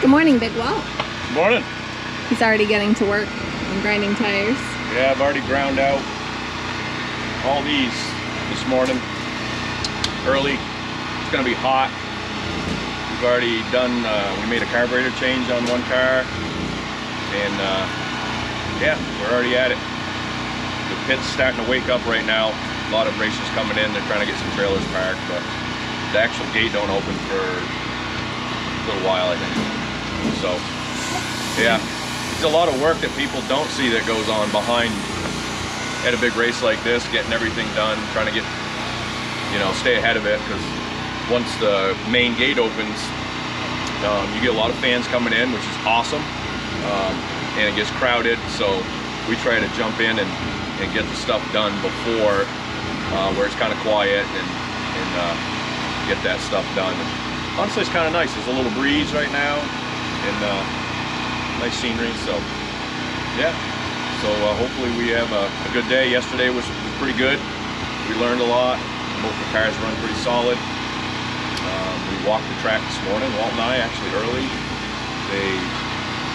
Good morning, Big Walt. Good morning. He's already getting to work on grinding tires. Yeah, I've already ground out all these this morning early. It's gonna be hot. We've already done, we made a carburetor change on one car, and yeah, we're already at it. The pit's starting to wake up right now. A lot of racers coming in, they're trying to get some trailers parked, but the actual gate don't open for a little while, I think. So, yeah, it's a lot of work that people don't see that goes on behind at a big race like this, getting everything done, trying to get, you know, stay ahead of it, because once the main gate opens, you get a lot of fans coming in, which is awesome, and it gets crowded, so we try to jump in and get the stuff done before, where it's kind of quiet, and get that stuff done. And honestly, it's kind of nice. There's a little breeze right now, and nice scenery, so yeah. So hopefully we have a good day. Yesterday was pretty good. We learned a lot. Both the cars run pretty solid. We walked the track this morning, Walt and I, actually early.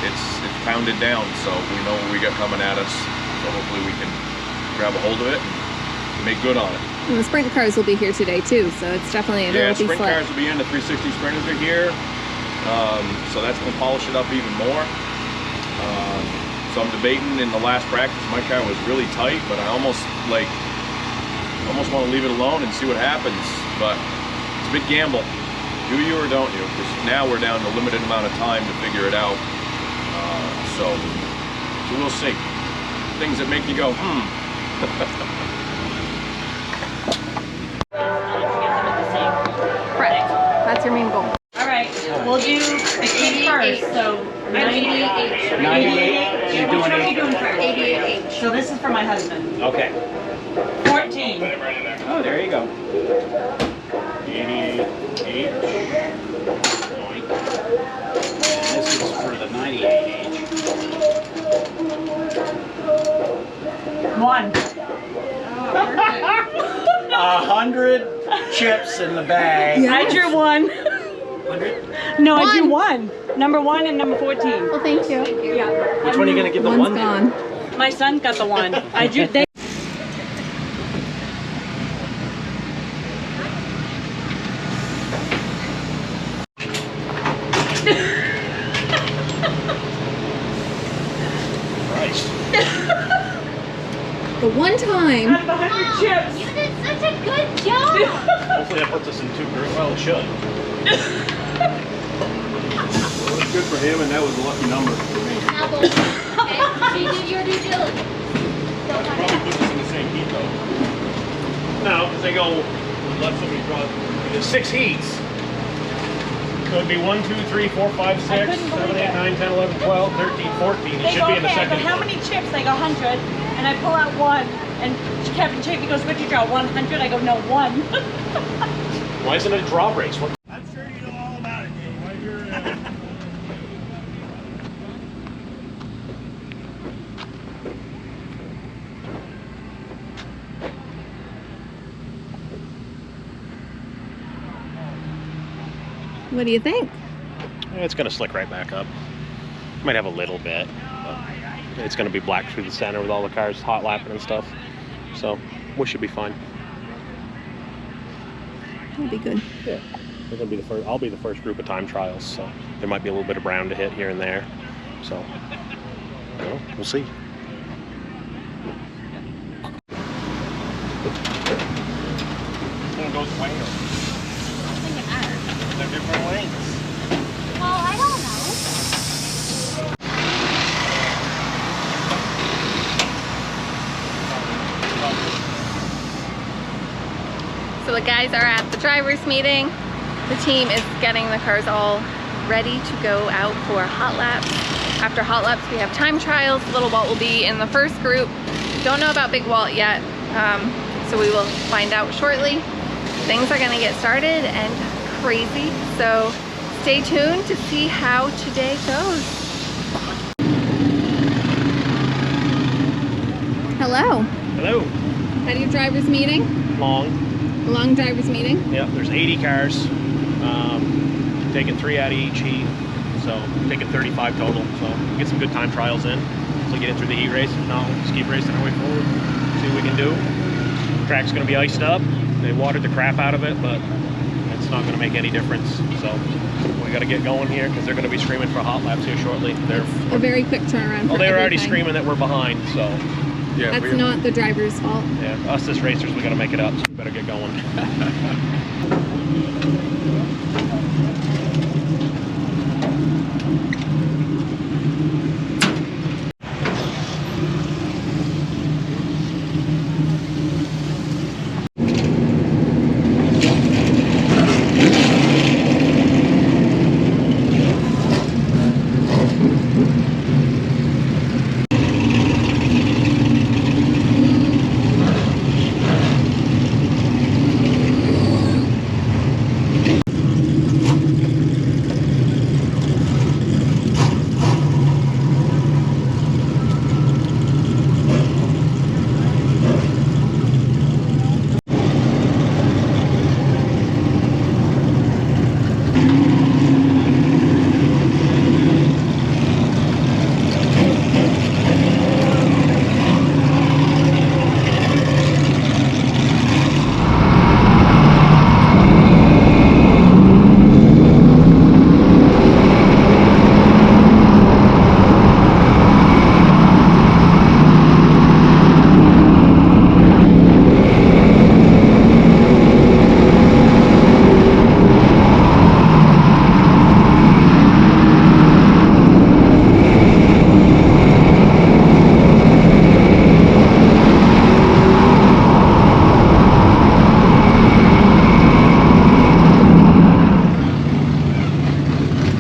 It's pounded down, so we know what we got coming at us. So hopefully we can grab a hold of it and make good on it. And the sprint cars will be here today too, so it's definitely a yeah, sprint cars will be in. The 360 sprinters are here, so that's going to polish it up even more. So I'm debating. In the last practice, my car was really tight, but I almost want to leave it alone and see what happens. But it's a big gamble. Do you or don't you? Because now we're down to a limited amount of time to figure it out. So we'll see. Things that make you go, Correct. That's your main goal. All right, we'll do the key first. So 98H. 98. You're doing 8. Doing first. 88H. So this is for my husband. Okay. 14. Oh, there you go. 88H. This is for the 98H. 1. 100 chips in the bag. Yeah. I drew 1. 100? No, I drew 1. Number 1 and number 14. Well, thank you. Yeah. Which one are you going to give the One's 1 gone. to? My son got the 1. I drew. Christ. The one time. Out of 100 chips. You did such a good job! Hopefully that puts us in 2 groups. Well, it should. Well, it's good for him, and that was a lucky number for me. Now go. Okay, so you did your due diligence. Don't Probably puts us in the same heat though. No, because they go, let somebody draw. There's 6 heats. So it'd be 1, 2, 3, 4, 5, 6, 7, 8, 9, 10, 11, 12, 13, 14. He They should go, be in the okay, I go, second. how many chips? They go 100. And I pull out 1. And Captain Chafee goes, what'd you draw? 100? I go, no, 1. Why isn't it a draw race? What? I'm sure you know all about it, Dave. Why you're, What do you think? It's going to slick right back up. Might have a little bit, but it's going to be black through the center with all the cars hot lapping and stuff. So we should be fine. That'll be good. Yeah, we're gonna be the first. I'll be the first group of time trials, so there might be a little bit of brown to hit here and there. So, you know, we'll see. one goes away or? think it matters. They're different lanes. Well, I don't know. So the guys are at the drivers' meeting. The team is getting the cars all ready to go out for hot laps. After hot laps, we have time trials. Little Walt will be in the first group. Don't know about Big Walt yet, so we will find out shortly. Things are gonna get started and crazy, so stay tuned to see how today goes. Hello. Hello. How do you drivers meeting? Long. A long drivers meeting? Yep, there's 80 cars. Taking 3 out of each heat. So taking 35 total. So get some good time trials in. So get in through the heat race. If not, we'll just keep racing our way forward. See what we can do. The track's going to be iced up. They watered the crap out of it, but it's not going to make any difference. So we got to get going here because they're going to be screaming for hot laps here shortly. They're A very quick turnaround. well, for they were already everything. screaming that we're behind. So Yeah, That's not the driver's fault. yeah, us as racers, we got to make it up. So we better get going.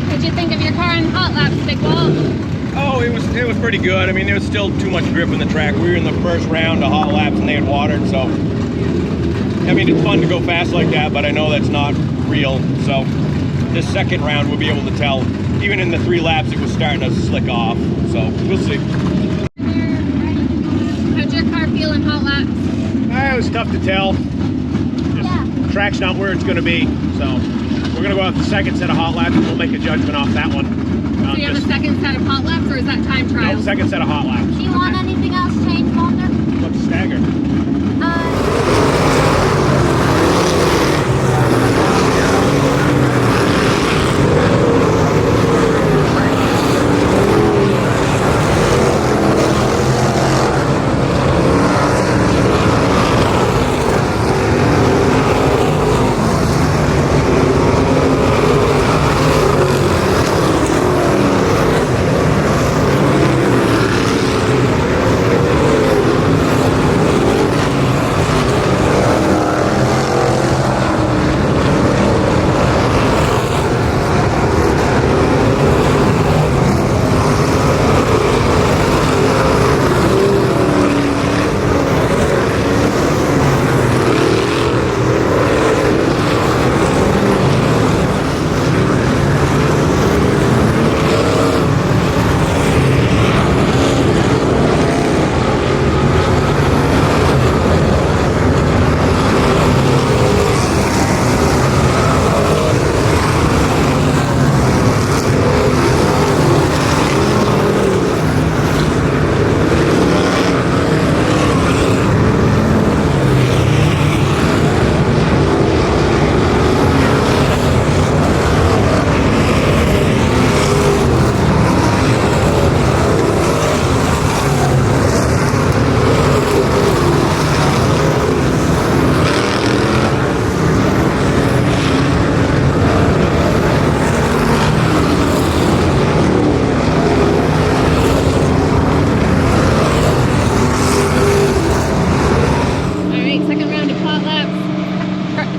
What'd you think of your car on hot laps, Big Walt? Oh, it was pretty good. I mean, there was still too much grip in the track. We were in the first round of hot laps and they had watered, so I mean, it's fun to go fast like that, but I know that's not real. So this second round we'll be able to tell. Even in the 3 laps it was starting to slick off, so we'll see. How'd your car feel in hot laps? It was tough to tell. Just, track's not where it's going to be, so we're going to go out the second set of hot laps and we'll make a judgment off that one. So you have a second set of hot laps, or is that time trial? No, second set of hot laps. Do you want anything else changed, Walter? What's the stagger?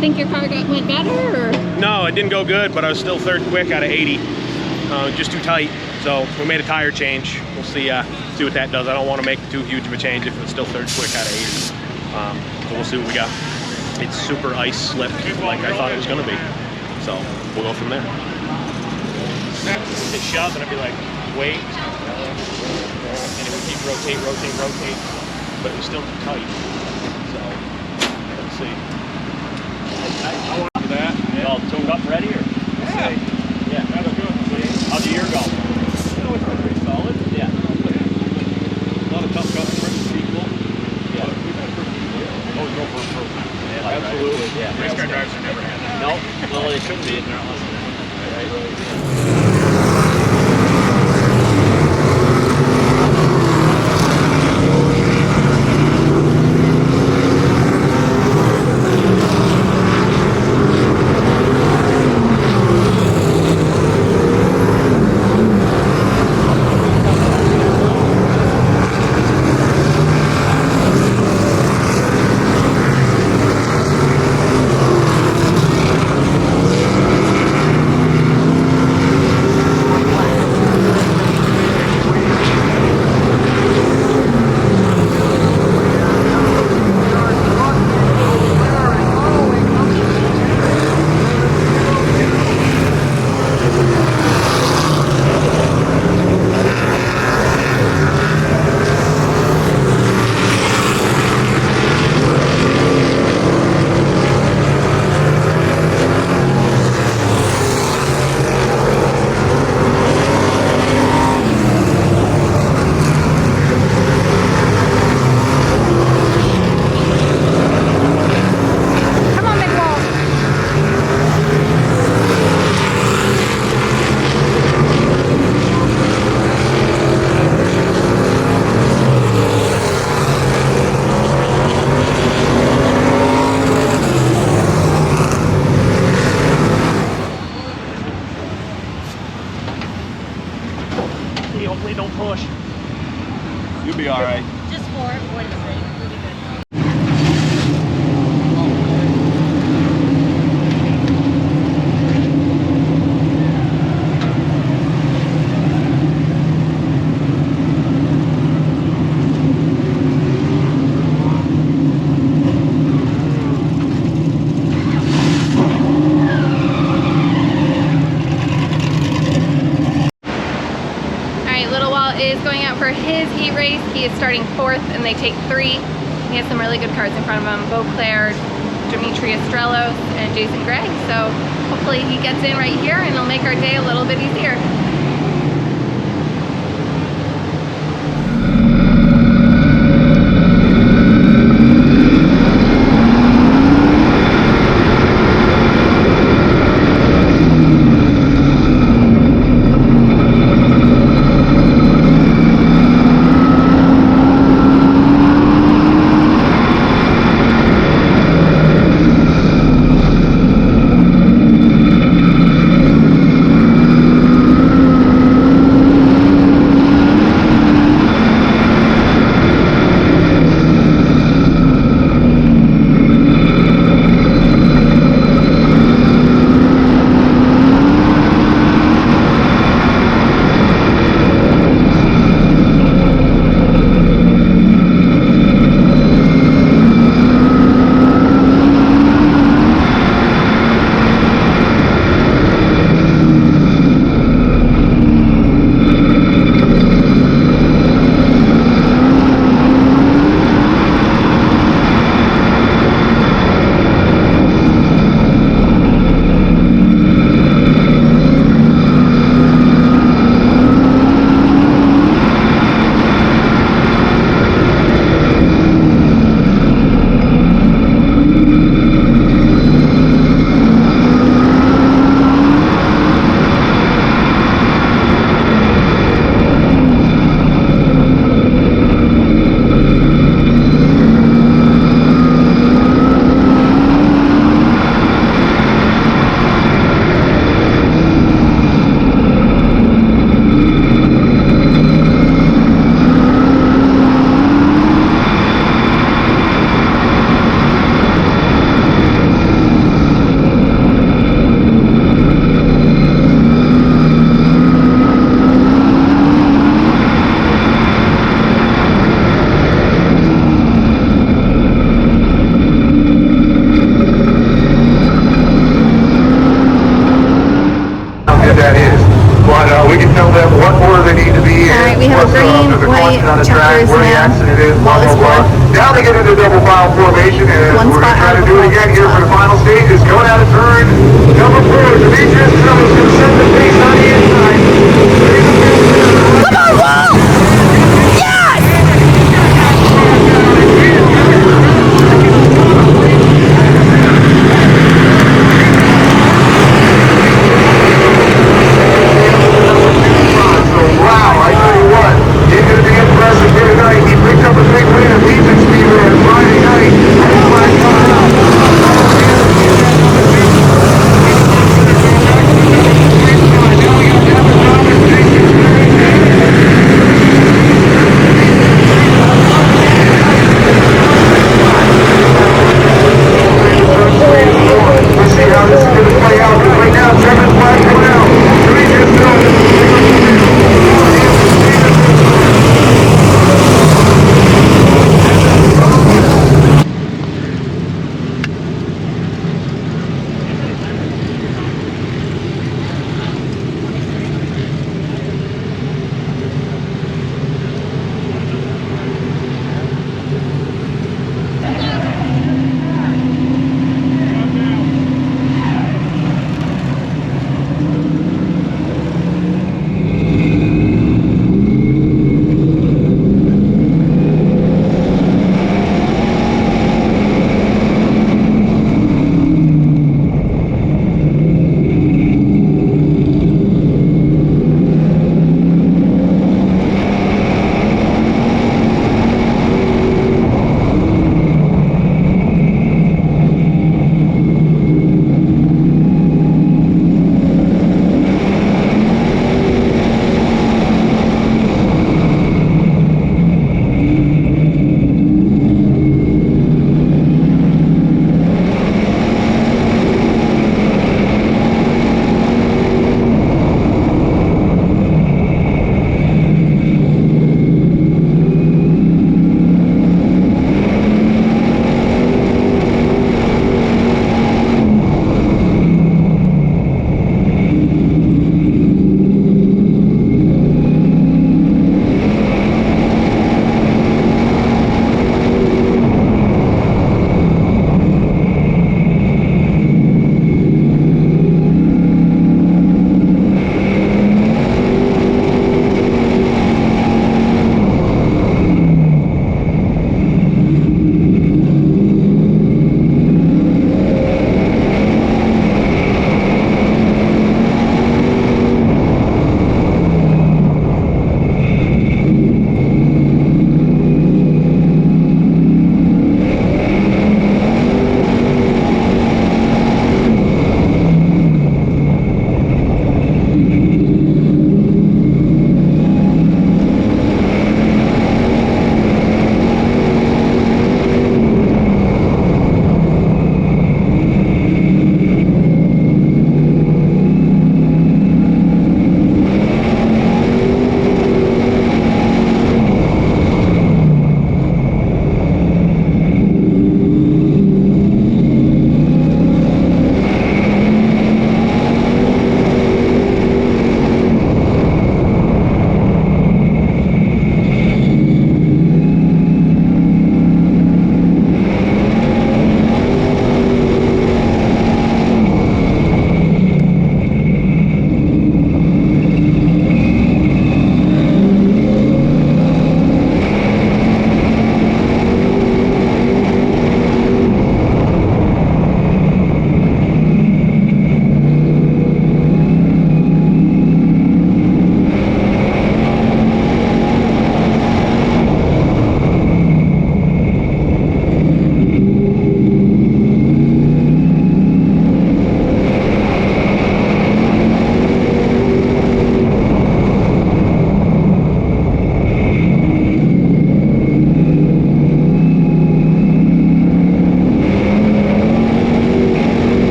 Think your car went better, or? No, it didn't go good, but I was still third quick out of 80. Just too tight. So we made a tire change. We'll see what that does. I don't want to make too huge of a change if it's still third quick out of 80. But we'll see what we got. It's super ice slip like I thought it was going to be. So we'll go from there. It's shove and I'd be like, wait. And it would keep rotate. But it was still too tight. So let's see. I want to do that. Yeah. All tuned up, ready, or? Yeah. Yeah. That'll go. How'd you go for improvement. Yeah, absolutely. Yeah. Race car drivers are never had that. No, well, they shouldn't be. They're not listening. Hopefully don't push. You'll be all right. Just for avoidance sake. Really good. Is going out for his heat race. He is starting 4th and they take 3. He has some really good cars in front of him. Beauclair, Dimitri Estrelos, and Jason Gray. So hopefully he gets in right here and it'll make our day a little bit easier. Now they get into double file formation, and we're going to try to do it again here for the final stages. Going out of turn number 4. Demetrius is going to set the pace on the inside. Come on, Walt! Yes!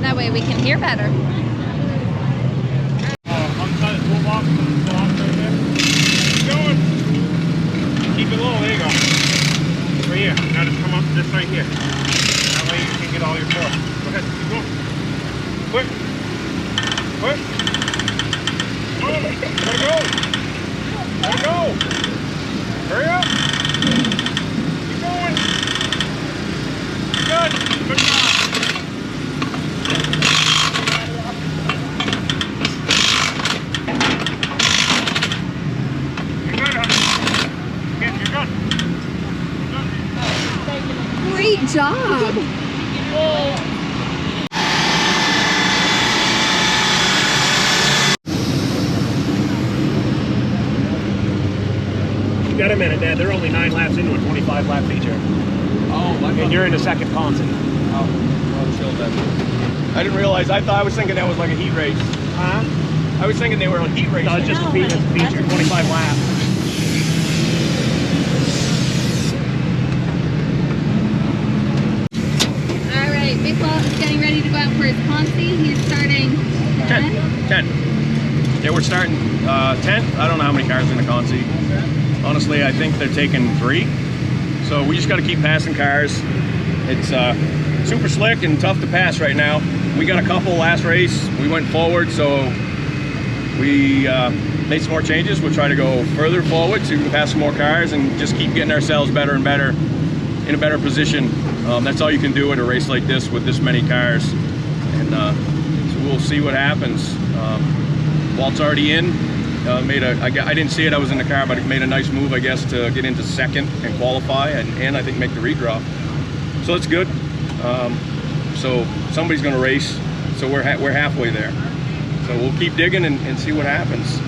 That way we can hear better. Untie the toolbox and the box right there. Keep going. Keep it low, there you go. Right here. Now just come up this right here. That way you can get all your force. Go ahead, keep going. Quick. Quick. Move. Gotta go. Gotta go. Hurry up. Keep going. Good. Good job. Great job. You got a minute, Dad. They're only 9 laps into a 25 lap feature. Oh, And you're in the second constant. Oh, chill then. I didn't realize. I was thinking that was like a heat race. Huh? I was thinking they were on heat race. No, it's just a feature, 25 laps. All right, Big Walt is getting ready to go out for his Ponzi. He's starting 10. 10. Yeah, we're starting 10th. I don't know how many cars are in the Consi. Honestly, I think they're taking 3. So we just got to keep passing cars. It's super slick and tough to pass right now. We got a couple last race. We went forward, so we made some more changes. We'll try to go further forward so we can pass some more cars and just keep getting ourselves better and better in a better position. That's all you can do at a race like this with this many cars. And so we'll see what happens. Walt's already in. I didn't see it, I was in the car, but it made a nice move, I guess, to get into second and qualify, and I think make the redraw. So it's good. So somebody's going to race, so we're halfway there. So we'll keep digging and see what happens.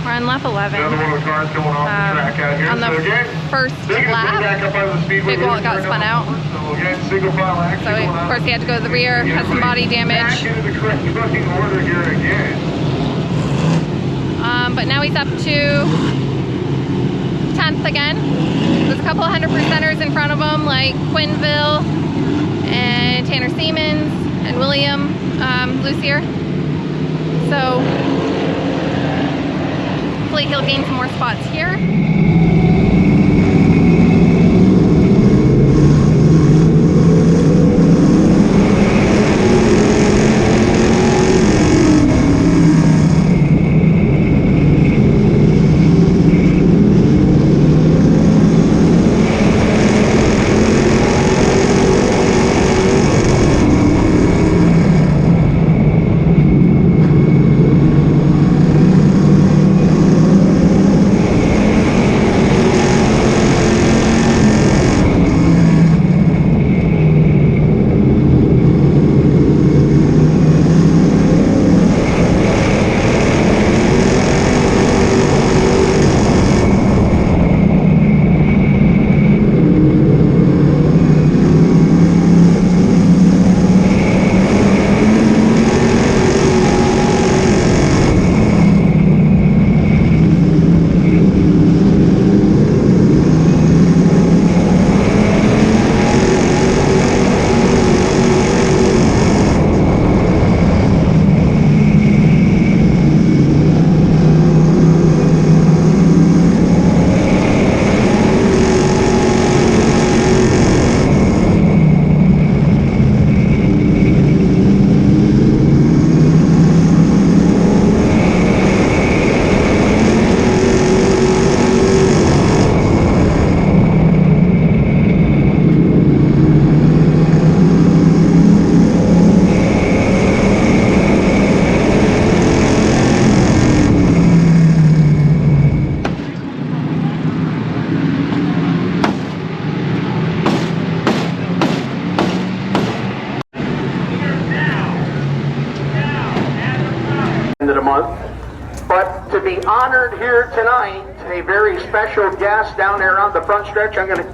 We're on lap 11. Another one of the cars going off the track out here. On the So again, first taking us lap, back up out of the Speedway. Big Walt got spun out. So again, single file action So going of on. course he had to go to the rear, had some body Back damage. into the correct running order here again. But now he's up to 10th again. There's a couple of 100%ers in front of him, like Quinville and Tanner Siemens and William Lucier. So hopefully he'll gain some more spots here. End of the month. But to be honored here tonight, a very special guest down there on the front stretch. I'm going to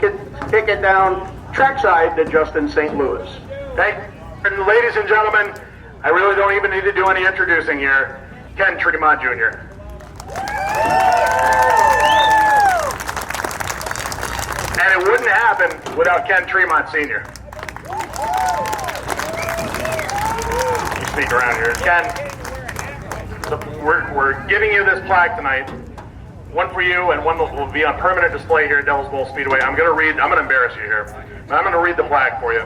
kick it down trackside to Justin St. Louis. Okay, and ladies and gentlemen, I really don't even need to do any introducing here. Ken Tremont Jr. And it wouldn't happen without Ken Tremont Sr. You sneak around here. Ken, so we're giving you this plaque tonight. One for you and one will be on permanent display here at Devil's Bowl Speedway. I'm going to embarrass you here, but I'm going to read the plaque for you.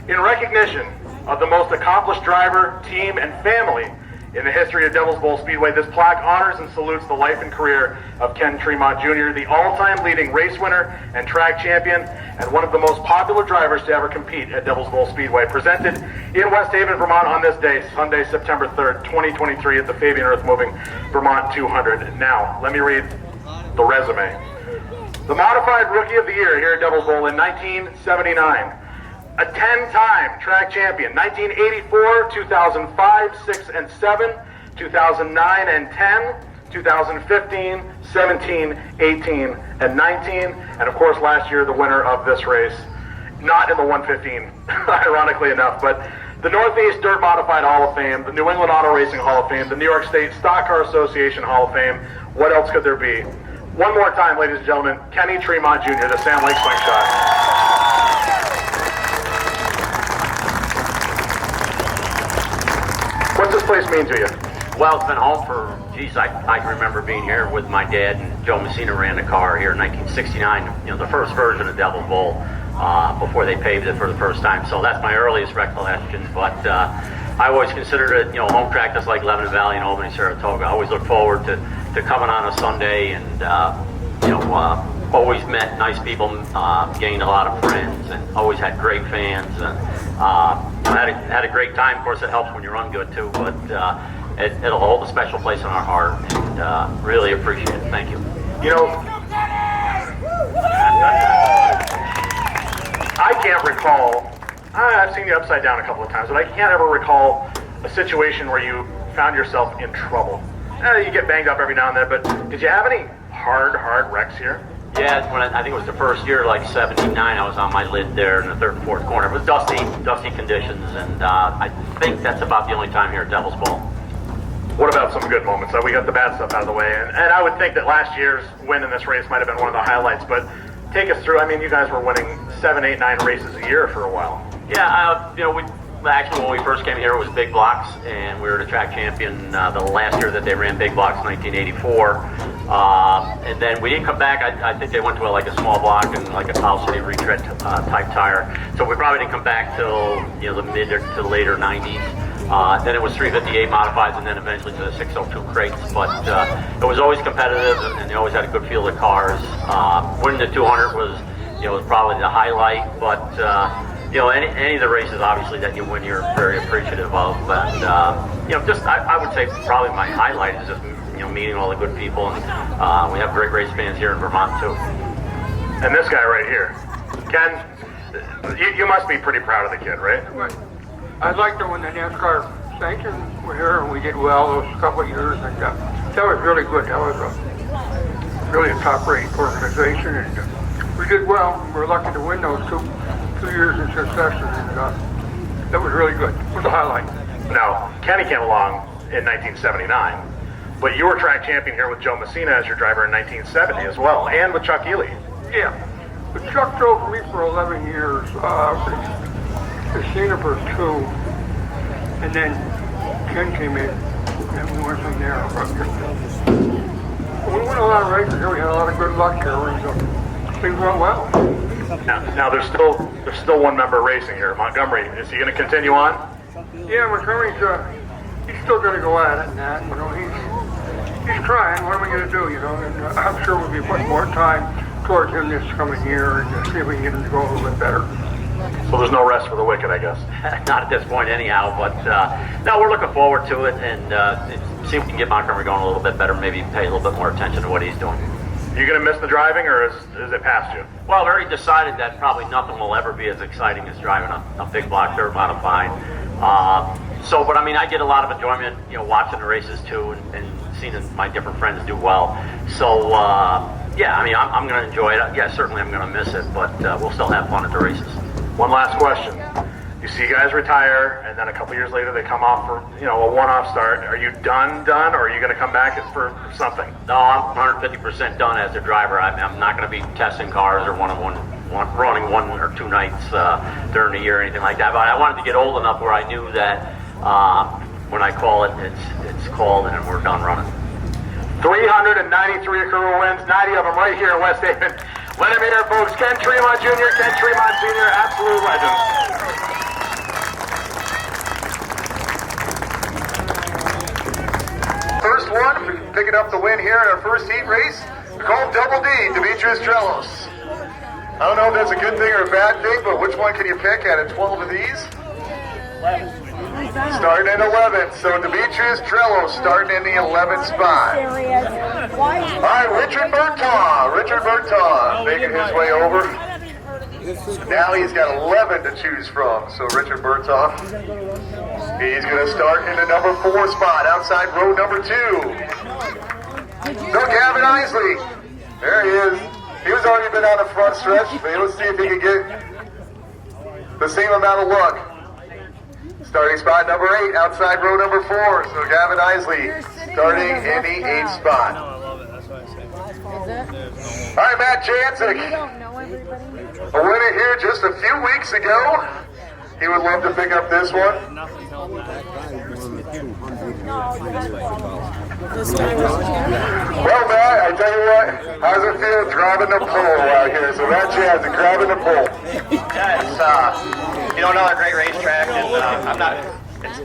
In recognition of the most accomplished driver, team, and family in the history of Devil's Bowl Speedway, this plaque honors and salutes the life and career of Ken Tremont Jr., the all-time leading race winner and track champion, and one of the most popular drivers to ever compete at Devil's Bowl Speedway. Presented in West Haven, Vermont on this day, Sunday, September 3rd, 2023 at the Pavement Earth Moving Vermont 200. Now, let me read the resume. The modified Rookie of the Year here at Devil's Bowl in 1979. A 10-time track champion, 1984, 2005, 6 and 7, 2009 and 10, 2015, 17, 18, and 19, and of course last year the winner of this race, not in the 115, ironically enough, but the Northeast Dirt Modified Hall of Fame, the New England Auto Racing Hall of Fame, the New York State Stock Car Association Hall of Fame. What else could there be? One more time, ladies and gentlemen, Kenny Tremont Jr., the Sand Lake Slingshot. What's this place mean to you? Well, it's been home for, geez, I can remember being here with my dad, and Joe Messina ran the car here in 1969, you know, the first version of Devil's Bowl, before they paved it for the first time. So that's my earliest recollection, but I always considered it, you know, home practice like Lebanon Valley and Albany, Saratoga. I always look forward to coming on a Sunday, and, you know, always met nice people, gained a lot of friends, and always had great fans, and had a great time. Of course, it helps when you run good too, but it'll hold a special place in our heart, and really appreciate it. Thank you. You know, I can't recall, I've seen you upside down a couple of times, but I can't ever recall a situation where you found yourself in trouble. you get banged up every now and then, but did you have any hard wrecks here? Yeah, when I think it was the first year, like 79, I was on my lid there in the third and fourth corner. It was dusty conditions, and I think that's about the only time here at Devil's Bowl. What about some good moments? We got the bad stuff out of the way, and I would think that last year's win in this race might have been one of the highlights, but take us through. I mean, you guys were winning 7, 8, 9 races a year for a while. Yeah, actually, when we first came here, it was big blocks, and we were the track champion the last year that they ran big blocks, 1984. And then we didn't come back. I think they went to a small block and like a Tile City retread type tire. So we probably didn't come back till the mid to later 90s. Then it was 358 modifieds, and then eventually to the 602 crates. But it was always competitive, and they always had a good feel of the cars. Winning the 200 was probably the highlight, but. Any of the races, obviously, that you win, you're very appreciative of. And, I would say probably my highlight is just, meeting all the good people. And we have great race fans here in Vermont, too. And this guy right here, Ken, you must be pretty proud of the kid, right? I'd like to when the NASCAR sanctions were here, and we did well those couple of years. And that was really good. That was really a top-rate organization. And we did well. We were lucky to win those two years in succession, and that was really good. It was a highlight. Now, Kenny came along in 1979, but you were track champion here with Joe Messina as your driver in 1970 as well, and with Chuck Ely. Yeah, but Chuck drove for me for 11 years, Messina for 2, and then Ken came in, and we went from there. We won a lot of races here. We had a lot of good luck here. Things went well. Now there's still one member racing here, Montgomery. Is he going to continue on? Yeah, Montgomery's he's still going to go at it, and that he's trying. What are we going to do? And I'm sure we'll be putting more time towards him this coming year and see if we can get him to go a little bit better. So there's no rest for the wicked, I guess. Not at this point, anyhow. But no, we're looking forward to it, and see if we can get Montgomery going a little bit better. Maybe pay a little bit more attention to what he's doing. You going to miss the driving, or is it past you? Well, I've already decided that probably nothing will ever be as exciting as driving a big block dirt modified. But I mean, I get a lot of enjoyment, watching the races too, and seeing my different friends do well. So, yeah, I mean, I'm going to enjoy it. Yeah, certainly I'm going to miss it, but we'll still have fun at the races. One last question. You see guys retire, and then a couple years later they come off for, a one-off start. Are you done, or are you going to come back for something? No, I'm 150% done as a driver. I'm not going to be testing cars or running 1 or 2 nights during the year or anything like that. But I wanted to get old enough where I knew that when I call it, it's called, and we're done running. 393 career wins, 90 of them right here in West Haven. Let him hear, folks. Ken Tremont Jr., Ken Tremont Sr., absolute legend. First one, picking up the win here in our first heat race. We call him Double D, Demetrius Trelos. I don't know if that's a good thing or a bad thing, but which one can you pick out of 12 of these? 11. Starting at 11, so Demetrius Trelos starting in the 11th spot. All right, Richard Berton making his way over. Now he's got 11 to choose from, so Richard Berton. He's going to start in the number 4 spot, outside row number 2. So Gavin Isley, there he is. He was already been on the front stretch, but let's see if he can get the same amount of luck. Starting spot number 8, outside row number 4. So Gavin Isley starting in the 8th spot. All right, Matt Janczyk, a winner here just a few weeks ago. He would love to pick up this one. Well, Matt, I tell you what, how's it feel driving the pole out here? So Matt Janczyk grabbing the pole. Yeah, it's another great racetrack, and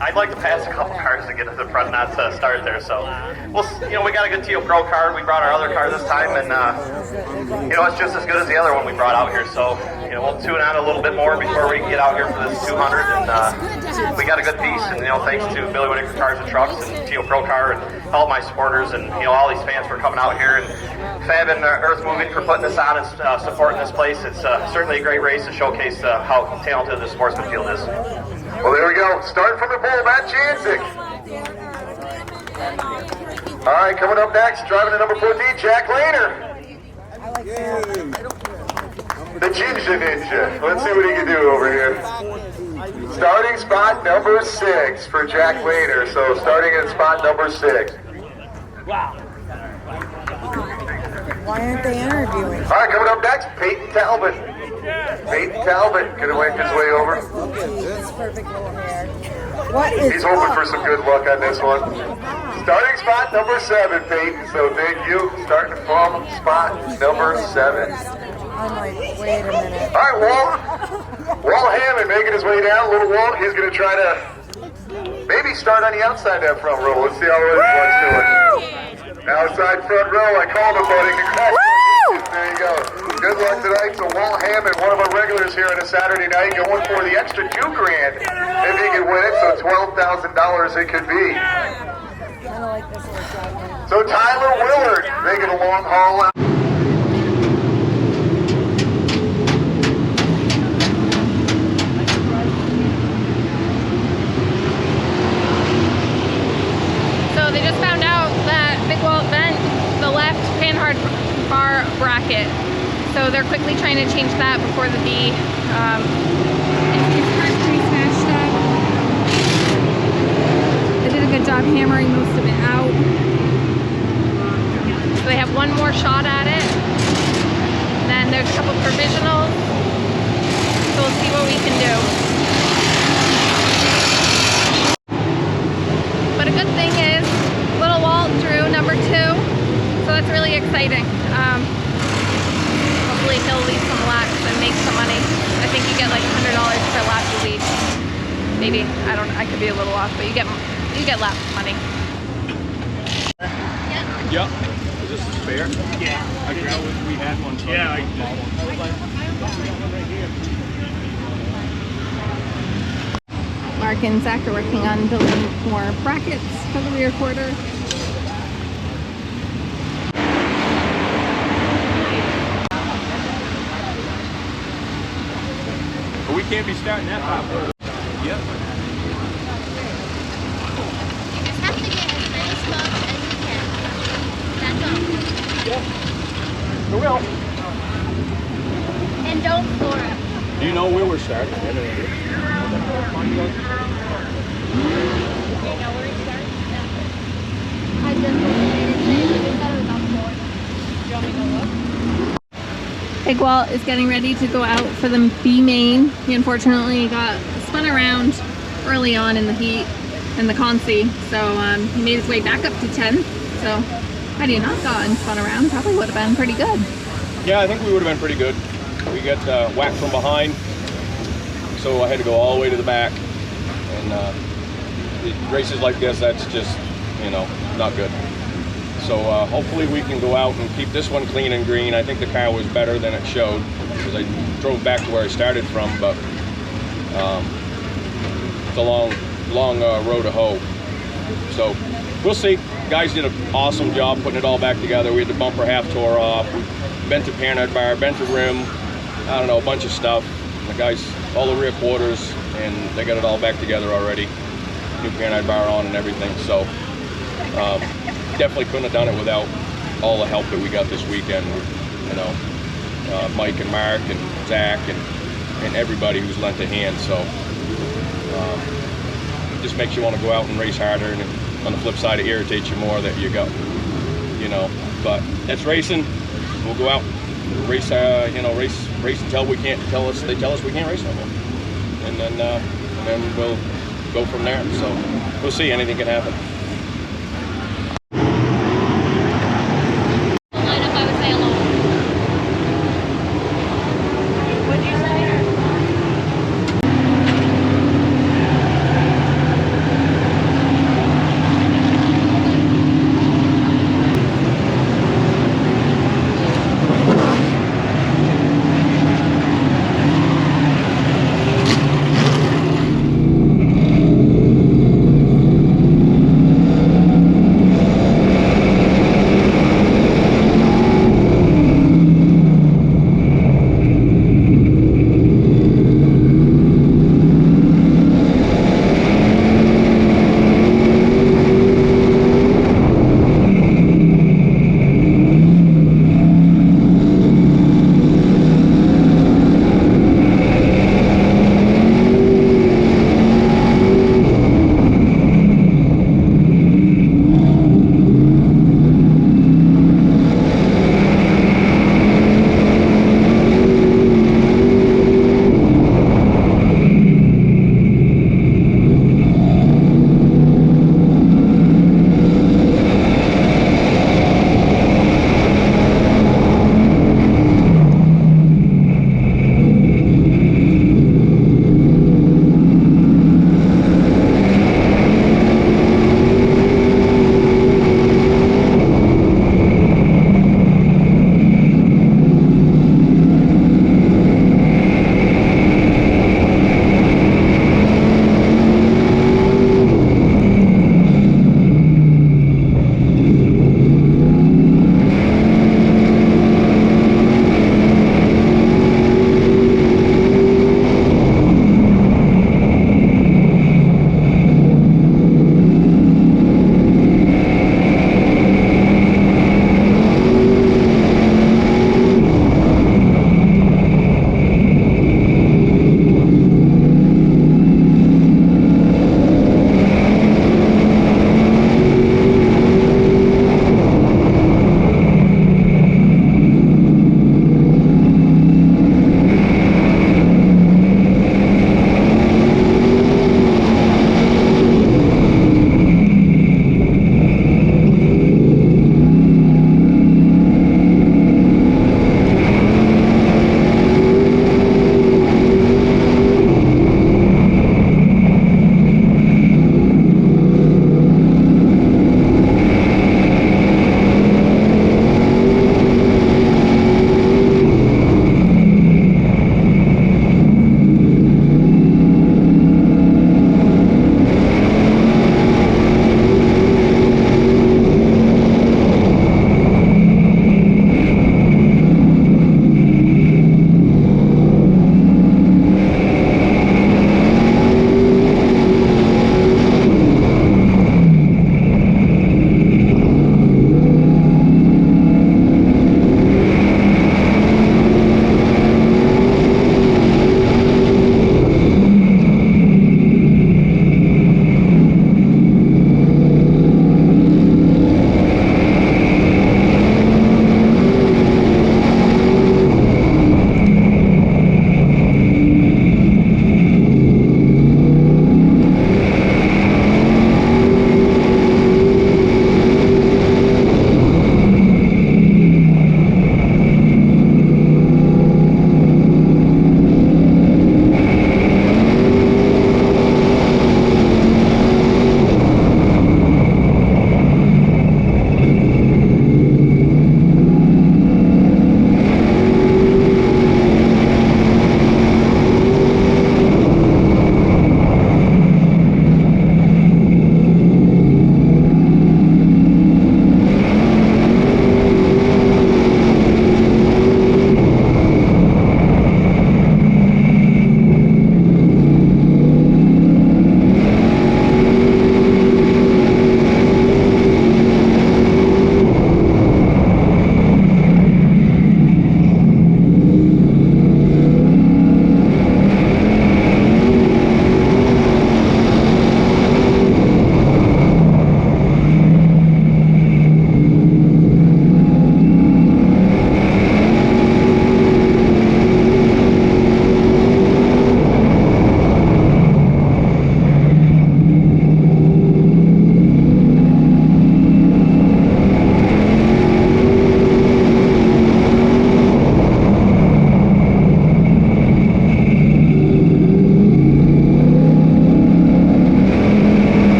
I'd like to pass a couple cars to get to the front, not to start there. So, we got a good Teal Pro car. We brought our other car this time, and it's just as good as the other one we brought out here. So, we'll tune on a little bit more before we get out here for this 200. And we got a good piece, and thanks to Billy Whitaker Cars and Trucks and Teal Pro Car and all my supporters, and all these fans for coming out here, and Fab and Earth Moving for putting this on and supporting this place. It's certainly a great race to showcase how talented the Sportsman field is. Well, there we go. Starting from the pole, Matt Janczyk. All right, coming up next, driving to number 14, Jack Lehner. The Ginger Ninja. Let's see what he can do over here. Starting spot number 6 for Jack Lehner. So starting at spot number 6. Wow. Why aren't they interviewing? All right, coming up next, Peyton Talbot. Peyton Talbot gonna make his way over. His perfect little hair. What is He's hoping for some good luck on this one. Starting spot number 7, Peyton. So thank you. Starting from spot number 7. I'm like, wait a minute. All right, Walt Hammond making his way down. Little Walt, he's going to try to maybe start on the outside that front row. Let's see how Walt's doing. Outside front row, I called him, buddy. Congratulations. There you go. Good luck tonight to Walt Hammond, one of our regulars here on a Saturday night, going for the extra $2,000 if he can win it. So $12,000 it could be. I don't like this little job. So Tyler Willard making a long haul out. So they just found out that Big Walt bent the left panhard bar bracket. So they're quickly trying to change that before the B. It's pretty smashed up. They did a good job hammering most of it out. So they have one more shot at it. And then there's a couple provisionals. So we'll see what we can do. But a good thing is, little Walt drew number 2. So that's really exciting. Hopefully he'll leave some laps and make some money. I think you get like $100 per lap a week. Maybe, I could be a little off, but you get lap money. Yep. Is this a spare? Yeah. I forgot we had one. So yeah. Mark and Zach are working on building more brackets for the rear quarter. But we can't be starting that top. Yep. We will. And don't floor up. Do you know where we're starting? Do you know where you start? No. I just thought it was on floor. Do you want me to look? Big Walt is getting ready to go out for the B main. He unfortunately got spun around early on in the heat and the consi, so he made his way back up to 10th. So had he not gotten spun around, probably would have been pretty good. Yeah, I think we would have been pretty good. We got whacked from behind, so I had to go all the way to the back. And races like this, that's just, you know, not good. So hopefully we can go out and keep this one clean and green. I think the car was better than it showed because I drove back to where I started from, but it's a long road to hoe. So we'll see. Guys did an awesome job putting it all back together. We had the bumper half tore off, we bent the panhard bar, bent the rim, I don't know, a bunch of stuff. The guys, all the rear quarters, and they got it all back together already. New panhard bar on and everything. So definitely couldn't have done it without all the help that we got this weekend. You know, Mike and Mark and Zach and everybody who's lent a hand. So it just makes you want to go out and race harder, and on the flip side, it irritates you more that you go, you know. But that's racing. We'll go out, race, you know, race until they tell us we can't race no more, and then we'll go from there. So we'll see. Anything can happen.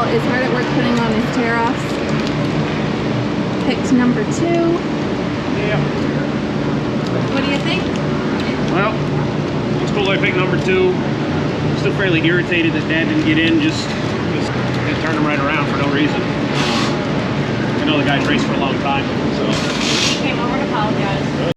Walt is hard at work putting on his tear-offs. Picked number 2. Yeah. What do you think? Well, it's cool I picked number 2. Still fairly irritated that Dad didn't get in, just turn him right around for no reason. I know the guy's raced for a long time, so. Came over to apologize.